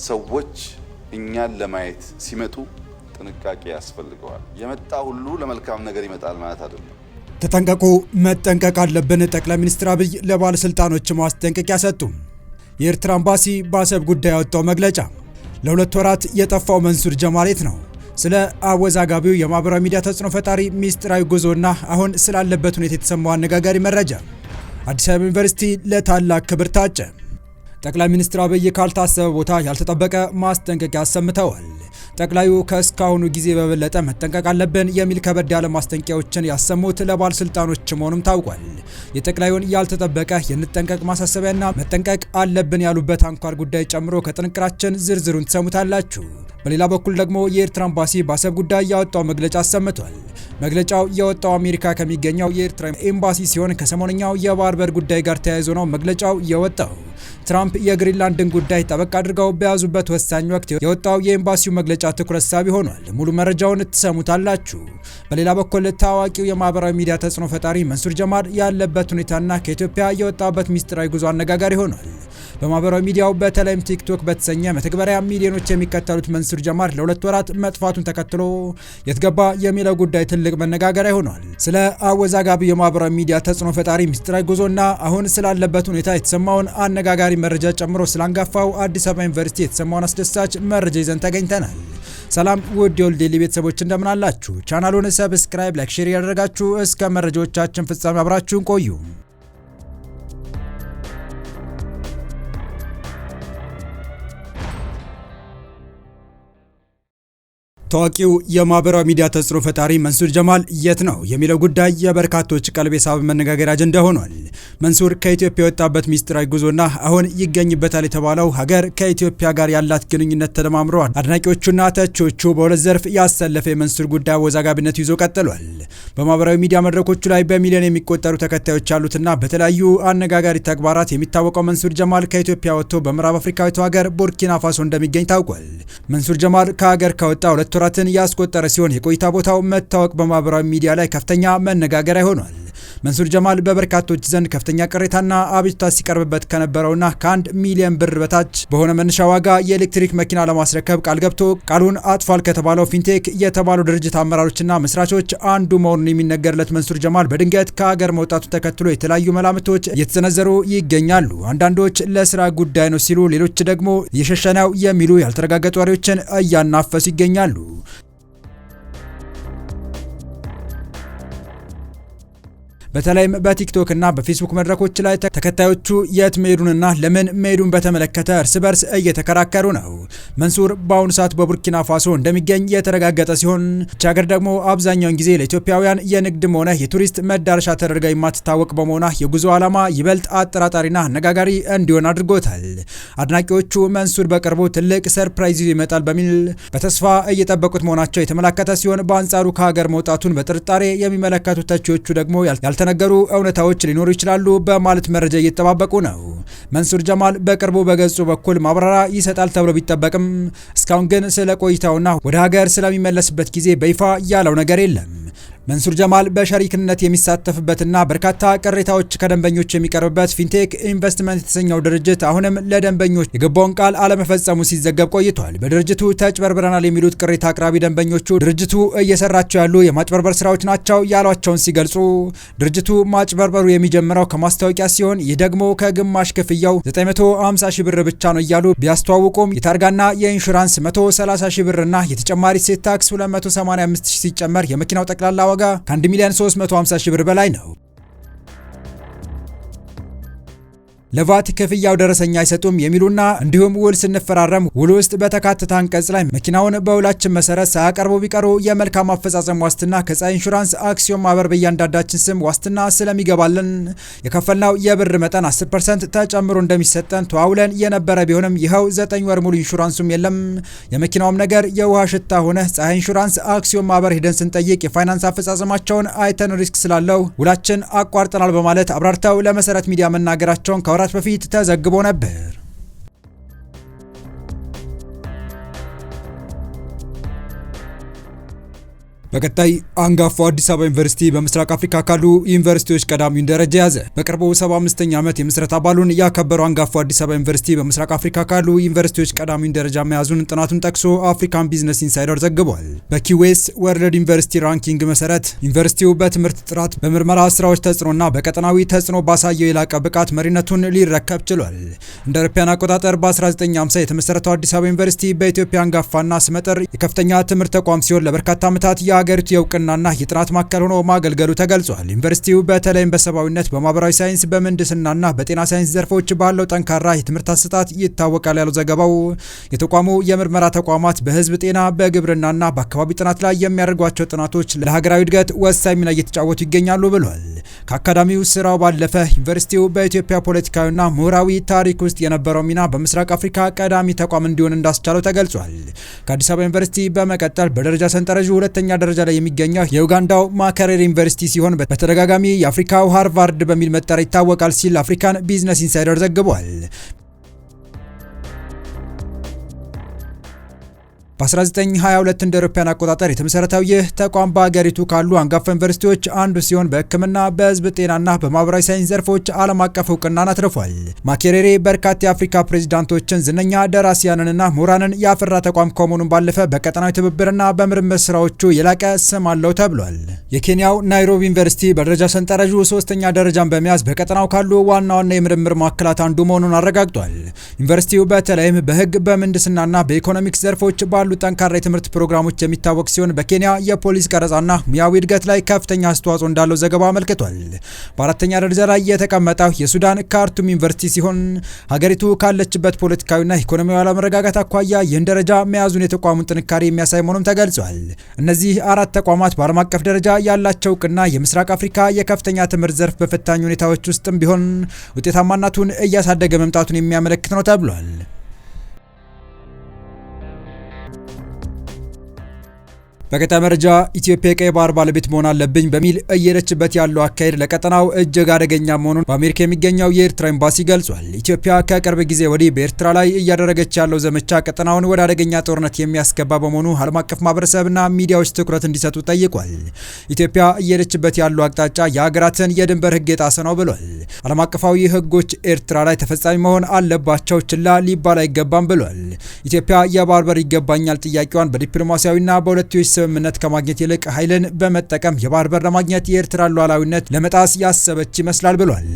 ሰዎች እኛን ለማየት ሲመጡ ጥንቃቄ ያስፈልገዋል። የመጣ ሁሉ ለመልካም ነገር ይመጣል ማለት አይደለም። ተጠንቀቁ፣ መጠንቀቅ አለብን። ጠቅላይ ሚኒስትር አብይ ለባለስልጣኖች ማስጠንቀቂያ ሰጡ። የኤርትራ ኤምባሲ በአሰብ ጉዳይ ያወጣው መግለጫ፣ ለሁለት ወራት የጠፋው መንሱር ጀማል የት ነው? ስለ አወዛጋቢው የማህበራዊ ሚዲያ ተጽዕኖ ፈጣሪ ሚስጥራዊ ጉዞና አሁን ስላለበት ሁኔታ የተሰማው አነጋጋሪ መረጃ፣ አዲስ አበባ ዩኒቨርሲቲ ለታላቅ ክብር ታጨ። ጠቅላይ ሚኒስትር አብይ ካልታሰበ ቦታ ያልተጠበቀ ማስጠንቀቂያ አሰምተዋል። ጠቅላዩ ከእስካሁኑ ጊዜ በበለጠ መጠንቀቅ አለብን የሚል ከበድ ያለ ማስጠንቀቂያዎችን ያሰሙት ለባለስልጣኖች መሆኑም ታውቋል። የጠቅላዩን ያልተጠበቀ የንጠንቀቅ ማሳሰቢያና መጠንቀቅ አለብን ያሉበት አንኳር ጉዳይ ጨምሮ ከጥንቅራችን ዝርዝሩን ትሰሙታላችሁ። በሌላ በኩል ደግሞ የኤርትራ ኤምባሲ በአሰብ ጉዳይ ያወጣው መግለጫ አሰምቷል። መግለጫው የወጣው አሜሪካ ከሚገኘው የኤርትራ ኤምባሲ ሲሆን ከሰሞነኛው የባህር በር ጉዳይ ጋር ተያይዞ ነው መግለጫው የወጣው። ትራምፕ የግሪንላንድን ጉዳይ ጠበቅ አድርገው በያዙበት ወሳኝ ወቅት የወጣው የኤምባሲው መግለጫ ትኩረት ሳቢ ሆኗል። ሙሉ መረጃውን ትሰሙታላችሁ። በሌላ በኩል ታዋቂው የማህበራዊ ሚዲያ ተጽዕኖ ፈጣሪ መንሱር ጀማል ያለበት ሁኔታና ከኢትዮጵያ የወጣበት ሚስጥራዊ ጉዞ አነጋጋሪ ሆኗል። በማህበራዊ ሚዲያው በተለይም ቲክቶክ በተሰኘ መተግበሪያ ሚሊዮኖች የሚከተሉት መንሱር ጀማል ለሁለት ወራት መጥፋቱን ተከትሎ የትገባ የሚለው ጉዳይ ትልቅ መነጋገሪያ ሆኗል። ስለ አወዛጋቢው የማህበራዊ ሚዲያ ተጽዕኖ ፈጣሪ ሚስጥራዊ ጉዞና አሁን ስላለበት ሁኔታ የተሰማውን አነጋጋሪ መረጃ ጨምሮ ስላንጋፋው አዲስ አበባ ዩኒቨርሲቲ የተሰማውን አስደሳች መረጃ ይዘን ተገኝተናል። ሰላም ውድ የወል ዴይሊ ቤተሰቦች እንደምን አላችሁ? ቻናሉን ሰብስክራይብ፣ ላይክ፣ ሼር ያደረጋችሁ እስከ መረጃዎቻችን ፍጻሜ አብራችሁን ቆዩ። ታዋቂው የማህበራዊ ሚዲያ ተጽዕኖ ፈጣሪ መንሱር ጀማል የት ነው የሚለው ጉዳይ የበርካቶች ቀልብ የሳበ መነጋገሪያ አጀንዳ ሆኗል። መንሱር ከኢትዮጵያ የወጣበት ሚስጥራዊ ጉዞና አሁን ይገኝበታል የተባለው ሀገር ከኢትዮጵያ ጋር ያላት ግንኙነት ተደማምሮ አድናቂዎቹና ተቺዎቹ በሁለት ዘርፍ ያሰለፈ የመንሱር ጉዳይ አወዛጋቢነት ይዞ ቀጥሏል። በማህበራዊ ሚዲያ መድረኮቹ ላይ በሚሊዮን የሚቆጠሩ ተከታዮች ያሉትና በተለያዩ አነጋጋሪ ተግባራት የሚታወቀው መንሱር ጀማል ከኢትዮጵያ ወጥቶ በምዕራብ አፍሪካዊቱ ሀገር ቡርኪና ፋሶ እንደሚገኝ ታውቋል። መንሱር ጀማል ከሀገር ከወጣ ሁለት ወራትን ያስቆጠረ ሲሆን የቆይታ ቦታው መታወቅ በማህበራዊ ሚዲያ ላይ ከፍተኛ መነጋገሪያ ሆኗል። መንሱር ጀማል በበርካቶች ዘንድ ከፍተኛ ቅሬታና አቤቱታ ሲቀርብበት ከነበረውና ከ1 ሚሊዮን ብር በታች በሆነ መነሻ ዋጋ የኤሌክትሪክ መኪና ለማስረከብ ቃል ገብቶ ቃሉን አጥፏል ከተባለው ፊንቴክ የተባለው ድርጅት አመራሮችና መስራቾች አንዱ መሆኑን የሚነገርለት መንሱር ጀማል በድንገት ከሀገር መውጣቱ ተከትሎ የተለያዩ መላምቶች እየተሰነዘሩ ይገኛሉ። አንዳንዶች ለስራ ጉዳይ ነው ሲሉ፣ ሌሎች ደግሞ እየሸሸ ነው የሚሉ ያልተረጋገጡ ወሬዎችን እያናፈሱ ይገኛሉ። በተለይም በቲክቶክ እና በፌስቡክ መድረኮች ላይ ተከታዮቹ የት መሄዱንና ለምን መሄዱን በተመለከተ እርስ በርስ እየተከራከሩ ነው። መንሱር በአሁኑ ሰዓት በቡርኪና ፋሶ እንደሚገኝ የተረጋገጠ ሲሆን ይህች ሀገር ደግሞ አብዛኛውን ጊዜ ለኢትዮጵያውያን የንግድም ሆነ የቱሪስት መዳረሻ ተደርጋ የማትታወቅ በመሆኗ የጉዞ ዓላማ ይበልጥ አጠራጣሪና አነጋጋሪ እንዲሆን አድርጎታል። አድናቂዎቹ መንሱር በቅርቡ ትልቅ ሰርፕራይዝ ይመጣል በሚል በተስፋ እየጠበቁት መሆናቸው የተመላከተ ሲሆን፣ በአንጻሩ ከሀገር መውጣቱን በጥርጣሬ የሚመለከቱ ተቺዎቹ ደግሞ ነገሩ እውነታዎች ሊኖሩ ይችላሉ በማለት መረጃ እየተጠባበቁ ነው። መንሱር ጀማል በቅርቡ በገጹ በኩል ማብራሪያ ይሰጣል ተብሎ ቢጠበቅም እስካሁን ግን ስለ ቆይታውና ወደ ሀገር ስለሚመለስበት ጊዜ በይፋ ያለው ነገር የለም። መንሱር ጀማል በሸሪክነት የሚሳተፍበትና በርካታ ቅሬታዎች ከደንበኞች የሚቀርብበት ፊንቴክ ኢንቨስትመንት የተሰኘው ድርጅት አሁንም ለደንበኞች የገባውን ቃል አለመፈጸሙ ሲዘገብ ቆይቷል። በድርጅቱ ተጭበርብረናል የሚሉት ቅሬታ አቅራቢ ደንበኞቹ ድርጅቱ እየሰራቸው ያሉ የማጭበርበር ስራዎች ናቸው ያሏቸውን ሲገልጹ፣ ድርጅቱ ማጭበርበሩ የሚጀምረው ከማስታወቂያ ሲሆን ይህ ደግሞ ከግማሽ ክፍያው 950 ሺህ ብር ብቻ ነው እያሉ ቢያስተዋውቁም የታርጋና የኢንሹራንስ 130 ሺህ ብርና የተጨማሪ ሴት ታክስ 285 ሺህ ሲጨመር የመኪናው ጠቅላላ ዋጋ ከ1 ሚሊዮን 350 ሺህ ብር በላይ ነው። ለቫት ክፍያው ደረሰኛ አይሰጡም የሚሉና እንዲሁም ውል ስንፈራረም ውል ውስጥ በተካተተ አንቀጽ ላይ መኪናውን በውላችን መሰረት ሳያቀርቡ ቢቀሩ የመልካም አፈጻጸም ዋስትና ከፀሐይ ኢንሹራንስ አክሲዮን ማህበር በእያንዳንዳችን ስም ዋስትና ስለሚገባልን የከፈልነው የብር መጠን 10% ተጨምሮ እንደሚሰጠን ተዋውለን የነበረ ቢሆንም ይኸው 9 ወር ሙሉ ኢንሹራንሱም የለም። የመኪናውም ነገር የውሃ ሽታ ሆነ። ፀሐይ ኢንሹራንስ አክሲዮን ማህበር ሄደን ስንጠይቅ የፋይናንስ አፈጻጸማቸውን አይተን ሪስክ ስላለው ውላችን አቋርጠናል በማለት አብራርተው ለመሰረት ሚዲያ መናገራቸውን ከወራት በፊት ተዘግቦ ነበር። በቀጣይ አንጋፋው አዲስ አበባ ዩኒቨርሲቲ በምስራቅ አፍሪካ ካሉ ዩኒቨርሲቲዎች ቀዳሚውን ደረጃ ያዘ። በቅርቡ 75ኛ ዓመት የምስረታ በዓሉን ያከበረው አንጋፋው አዲስ አበባ ዩኒቨርሲቲ በምስራቅ አፍሪካ ካሉ ዩኒቨርሲቲዎች ቀዳሚውን ደረጃ መያዙን ጥናቱን ጠቅሶ አፍሪካን ቢዝነስ ኢንሳይደር ዘግቧል። በኪዌስ ወርልድ ዩኒቨርሲቲ ራንኪንግ መሰረት ዩኒቨርሲቲው በትምህርት ጥራት፣ በምርመራ ስራዎች ተጽዕኖና በቀጠናዊ ተጽዕኖ ባሳየው የላቀ ብቃት መሪነቱን ሊረከብ ችሏል። እንደ አውሮፓውያን አቆጣጠር በ1950 የተመሰረተው አዲስ አበባ ዩኒቨርሲቲ በኢትዮጵያ አንጋፋና ስመጥር የከፍተኛ ትምህርት ተቋም ሲሆን ለበርካታ ዓመታት የሀገሪቱ የእውቅናና የጥናት ማዕከል ሆኖ ማገልገሉ ተገልጿል። ዩኒቨርሲቲው በተለይም በሰብአዊነት፣ በማህበራዊ ሳይንስ፣ በምህንድስናና በጤና ሳይንስ ዘርፎች ባለው ጠንካራ የትምህርት አሰጣጥ ይታወቃል ያለው ዘገባው የተቋሙ የምርመራ ተቋማት በህዝብ ጤና፣ በግብርናና በአካባቢ ጥናት ላይ የሚያደርጓቸው ጥናቶች ለሀገራዊ እድገት ወሳኝ ሚና እየተጫወቱ ይገኛሉ ብሏል። ከአካዳሚው ስራው ባለፈ ዩኒቨርሲቲው በኢትዮጵያ ፖለቲካዊና ምሁራዊ ታሪክ ውስጥ የነበረው ሚና በምስራቅ አፍሪካ ቀዳሚ ተቋም እንዲሆን እንዳስቻለው ተገልጿል። ከአዲስ አበባ ዩኒቨርሲቲ በመቀጠል በደረጃ ሰንጠረዡ ሁለተኛ ደረጃ ላይ የሚገኘው የኡጋንዳው ማከሬሬ ዩኒቨርሲቲ ሲሆን በተደጋጋሚ የአፍሪካው ሃርቫርድ በሚል መጠሪያ ይታወቃል ሲል አፍሪካን ቢዝነስ ኢንሳይደር ዘግቧል። በ1922 እንደ አውሮፓውያን አቆጣጠር የተመሰረተው ይህ ተቋም በሀገሪቱ ካሉ አንጋፋ ዩኒቨርሲቲዎች አንዱ ሲሆን በሕክምና፣ በህዝብ ጤናና በማህበራዊ ሳይንስ ዘርፎች ዓለም አቀፍ እውቅናን አትርፏል። ማኬሬሬ በርካታ የአፍሪካ ፕሬዚዳንቶችን፣ ዝነኛ ደራሲያንንና ምሁራንን ያፈራ ተቋም ከመሆኑም ባለፈ በቀጠናዊ ትብብርና በምርምር ስራዎቹ የላቀ ስም አለው ተብሏል። የኬንያው ናይሮቢ ዩኒቨርሲቲ በደረጃ ሰንጠረዡ ሶስተኛ ደረጃን በመያዝ በቀጠናው ካሉ ዋና ዋና የምርምር ማዕከላት አንዱ መሆኑን አረጋግጧል። ዩኒቨርሲቲው በተለይም በህግ፣ በምህንድስናና በኢኮኖሚክስ ዘርፎች ባሉ ጠንካራ የትምህርት ፕሮግራሞች የሚታወቅ ሲሆን በኬንያ የፖሊስ ቀረጻና ሙያዊ እድገት ላይ ከፍተኛ አስተዋጽኦ እንዳለው ዘገባው አመልክቷል። በአራተኛ ደረጃ ላይ የተቀመጠው የሱዳን ካርቱም ዩኒቨርሲቲ ሲሆን ሀገሪቱ ካለችበት ፖለቲካዊና ኢኮኖሚያዊ አለመረጋጋት አኳያ ይህን ደረጃ መያዙን የተቋሙን ጥንካሬ የሚያሳይ መሆኑም ተገልጿል። እነዚህ አራት ተቋማት በዓለም አቀፍ ደረጃ ያላቸው እውቅና የምስራቅ አፍሪካ የከፍተኛ ትምህርት ዘርፍ በፈታኝ ሁኔታዎች ውስጥም ቢሆን ውጤታማነቱን እያሳደገ መምጣቱን የሚያመለክት ነው ተብሏል። በቀጣይ መረጃ ኢትዮጵያ የቀይ ባህር ባለቤት መሆን አለብኝ በሚል እየሄደችበት ያለው አካሄድ ለቀጠናው እጅግ አደገኛ መሆኑን በአሜሪካ የሚገኘው የኤርትራ ኤምባሲ ገልጿል። ኢትዮጵያ ከቅርብ ጊዜ ወዲህ በኤርትራ ላይ እያደረገች ያለው ዘመቻ ቀጠናውን ወደ አደገኛ ጦርነት የሚያስገባ በመሆኑ ዓለም አቀፍ ማህበረሰብና ሚዲያዎች ትኩረት እንዲሰጡ ጠይቋል። ኢትዮጵያ እየሄደችበት ያለው አቅጣጫ የሀገራትን የድንበር ሕግ የጣሰ ነው ብሏል። ዓለም አቀፋዊ ሕጎች ኤርትራ ላይ ተፈጻሚ መሆን አለባቸው፣ ችላ ሊባል አይገባም ብሏል። ኢትዮጵያ የባህር በር ይገባኛል ጥያቄዋን በዲፕሎማሲያዊና በሁለትዮሽ ስምምነት ከማግኘት ይልቅ ኃይልን በመጠቀም የባህር በር ለማግኘት የኤርትራ ሉዓላዊነት ለመጣስ ያሰበች ይመስላል ብሏል።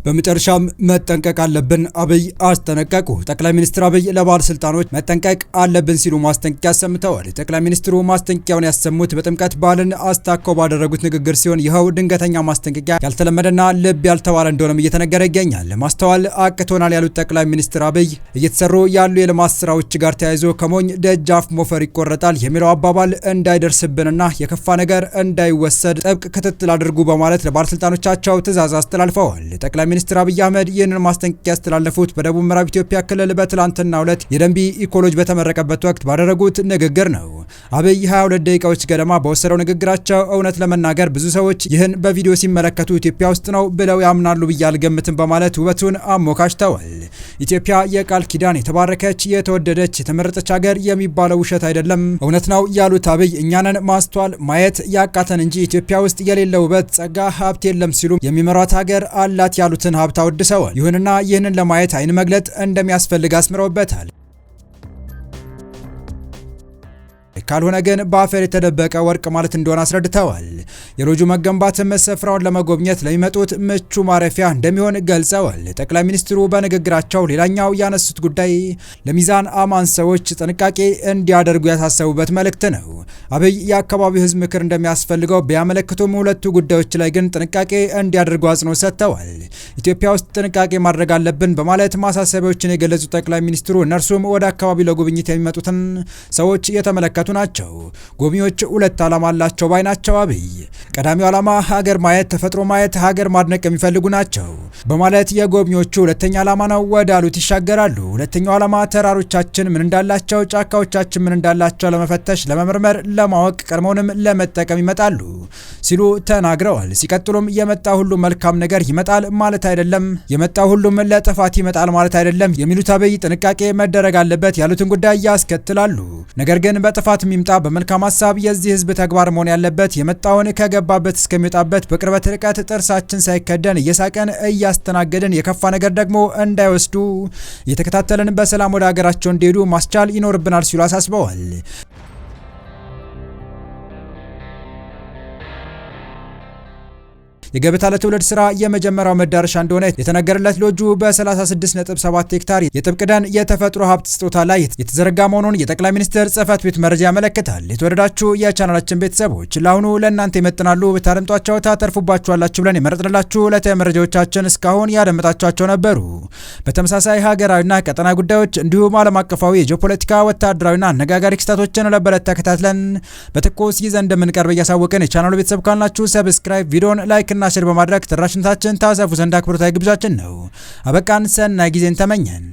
በመጨረሻም መጠንቀቅ አለብን አብይ አስጠነቀቁ። ጠቅላይ ሚኒስትር አብይ ለባለስልጣኖች መጠንቀቅ አለብን ሲሉ ማስጠንቀቂያ አሰምተዋል። ጠቅላይ ሚኒስትሩ ማስጠንቀቂያውን ያሰሙት በጥምቀት በዓልን አስታከው ባደረጉት ንግግር ሲሆን ይኸው ድንገተኛ ማስጠንቀቂያ ያልተለመደና ልብ ያልተባለ እንደሆነም እየተነገረ ይገኛል። ማስተዋል አቅቶናል ያሉት ጠቅላይ ሚኒስትር አብይ እየተሰሩ ያሉ የልማት ስራዎች ጋር ተያይዞ ከሞኝ ደጃፍ ሞፈር ይቆረጣል የሚለው አባባል እንዳይደርስብንና የከፋ ነገር እንዳይወሰድ ጥብቅ ክትትል አድርጉ በማለት ለባለስልጣኖቻቸው ትዕዛዝ አስተላልፈዋል። ጠቅላይ ሚኒስትር አብይ አህመድ ይህንን ማስጠንቀቂያ ያስተላለፉት በደቡብ ምዕራብ ኢትዮጵያ ክልል በትላንትናው ዕለት የደንቢ ኢኮሎጂ በተመረቀበት ወቅት ባደረጉት ንግግር ነው። አብይ 22 ደቂቃዎች ገደማ በወሰደው ንግግራቸው እውነት ለመናገር ብዙ ሰዎች ይህን በቪዲዮ ሲመለከቱ ኢትዮጵያ ውስጥ ነው ብለው ያምናሉ ብዬ አልገምትም በማለት ውበቱን አሞካሽተዋል። ኢትዮጵያ የቃል ኪዳን የተባረከች የተወደደች የተመረጠች ሀገር የሚባለው ውሸት አይደለም፣ እውነት ነው ያሉት አብይ እኛንን ማስተዋል ማየት ያቃተን እንጂ ኢትዮጵያ ውስጥ የሌለ ውበት፣ ጸጋ፣ ሀብት የለም ሲሉ የሚመሯት ሀገር አላት ያሉትን ሀብት አወድሰዋል። ይሁንና ይህንን ለማየት አይን መግለጥ እንደሚያስፈልግ አስምረውበታል። ካልሆነ ግን በአፈር የተደበቀ ወርቅ ማለት እንደሆነ አስረድተዋል። የሎጁ መገንባትም ስፍራውን ለመጎብኘት ለሚመጡት ምቹ ማረፊያ እንደሚሆን ገልጸዋል። ጠቅላይ ሚኒስትሩ በንግግራቸው ሌላኛው ያነሱት ጉዳይ ለሚዛን አማን ሰዎች ጥንቃቄ እንዲያደርጉ ያሳሰቡበት መልእክት ነው። አብይ የአካባቢው ሕዝብ ምክር እንደሚያስፈልገው ቢያመለክቱም ሁለቱ ጉዳዮች ላይ ግን ጥንቃቄ እንዲያደርጉ አጽንኦት ሰጥተዋል። ኢትዮጵያ ውስጥ ጥንቃቄ ማድረግ አለብን በማለት ማሳሰቢያዎችን የገለጹት ጠቅላይ ሚኒስትሩ እነርሱም ወደ አካባቢው ለጉብኝት የሚመጡትን ሰዎች የተመለከቱ ናቸው። ጎብኚዎች ሁለት ዓላማ አላቸው ባይ ናቸው አብይ። ቀዳሚው ዓላማ ሀገር ማየት፣ ተፈጥሮ ማየት፣ ሀገር ማድነቅ የሚፈልጉ ናቸው በማለት የጎብኚዎቹ ሁለተኛ ዓላማ ነው ወዳሉት ይሻገራሉ። ሁለተኛው ዓላማ ተራሮቻችን ምን እንዳላቸው፣ ጫካዎቻችን ምን እንዳላቸው ለመፈተሽ፣ ለመመርመር፣ ለማወቅ ቀድሞውንም ለመጠቀም ይመጣሉ ሲሉ ተናግረዋል። ሲቀጥሉም የመጣ ሁሉ መልካም ነገር ይመጣል ማለት አይደለም፣ የመጣ ሁሉም ለጥፋት ይመጣል ማለት አይደለም የሚሉት አብይ ጥንቃቄ መደረግ አለበት ያሉትን ጉዳይ ያስከትላሉ። ነገር ግን በጥፋት የሚምጣ በመልካም ሀሳብ የዚህ ህዝብ ተግባር መሆን ያለበት የመጣውን ከገባበት እስከሚወጣበት በቅርበት ርቀት ጥርሳችን ሳይከደን እየሳቀን እያስተናገድን የከፋ ነገር ደግሞ እንዳይወስዱ እየተከታተልን በሰላም ወደ ሀገራቸው እንዲሄዱ ማስቻል ይኖርብናል ሲሉ አሳስበዋል። የገበታ ለትውልድ ስራ የመጀመሪያው መዳረሻ እንደሆነ የተነገረለት ሎጁ በ36.7 ሄክታር የጥብቅ ደን የተፈጥሮ ሀብት ስጦታ ላይ የተዘረጋ መሆኑን የጠቅላይ ሚኒስትር ጽህፈት ቤት መረጃ ያመለክታል። የተወደዳችሁ የቻናላችን ቤተሰቦች ለአሁኑ ለእናንተ ይመጥናሉ ብታደምጧቸው ታተርፉባችኋላችሁ ብለን የመረጥንላችሁ ዕለታዊ መረጃዎቻችን እስካሁን ያደመጣችኋቸው ነበሩ። በተመሳሳይ ሀገራዊና ቀጠና ጉዳዮች እንዲሁም ዓለም አቀፋዊ የጂኦፖለቲካ ወታደራዊና አነጋጋሪ ክስተቶችን ለበለት ተከታትለን በትኩስ ይዘን እንደምንቀርብ እያሳወቅን የቻናሉ ቤተሰብ ካልናችሁ ሰብስክራይብ፣ ቪዲዮን ላይክ እና ሼር በማድረግ ተደራሽነታችን ታሰፉ ዘንድ አክብሮታዊ ግብዣችን ነው። አበቃን። ሰናይ ጊዜን ተመኘን።